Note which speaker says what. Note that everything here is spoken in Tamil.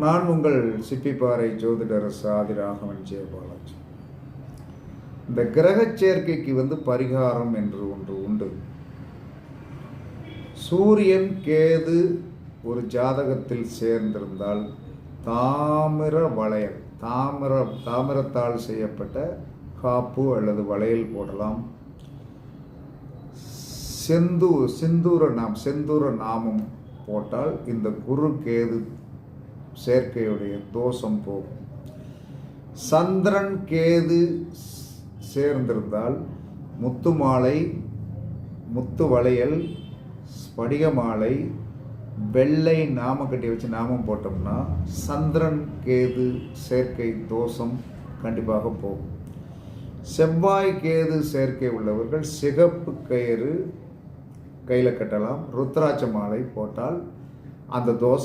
Speaker 1: நான் உங்கள் சிப்பிப்பாறை ஜோதிடர் ஆதிராகவன் ஜெயபாலாஜி. இந்த கிரக சேர்க்கைக்கு பரிகாரம் என்று ஒன்று உண்டு. சூரியன் கேது ஒரு ஜாதகத்தில் சேர்ந்திருந்தால் தாமிர வளையல், தாமிரத்தால் செய்யப்பட்ட காப்பு அல்லது வளையல் போடலாம். செந்தூர நாமம் போட்டால் இந்த குரு கேது சேர்க்கையுடைய தோஷம் போகும். சந்திரன் கேது சேர்ந்திருந்தால் முத்து மாலை, முத்து வளையல், ஸ்படிக மாலை, வெள்ளை நாம கட்டி வச்சு நாமம் போட்டோம்னா சந்திரன் கேது சேர்க்கை தோஷம் கண்டிப்பாக போகும். செவ்வாய் கேது சேர்க்கை உள்ளவர்கள் சிகப்பு கயிறு கையில் கட்டலாம். ருத்ராட்ச மாலை போட்டால் அந்த தோஷம்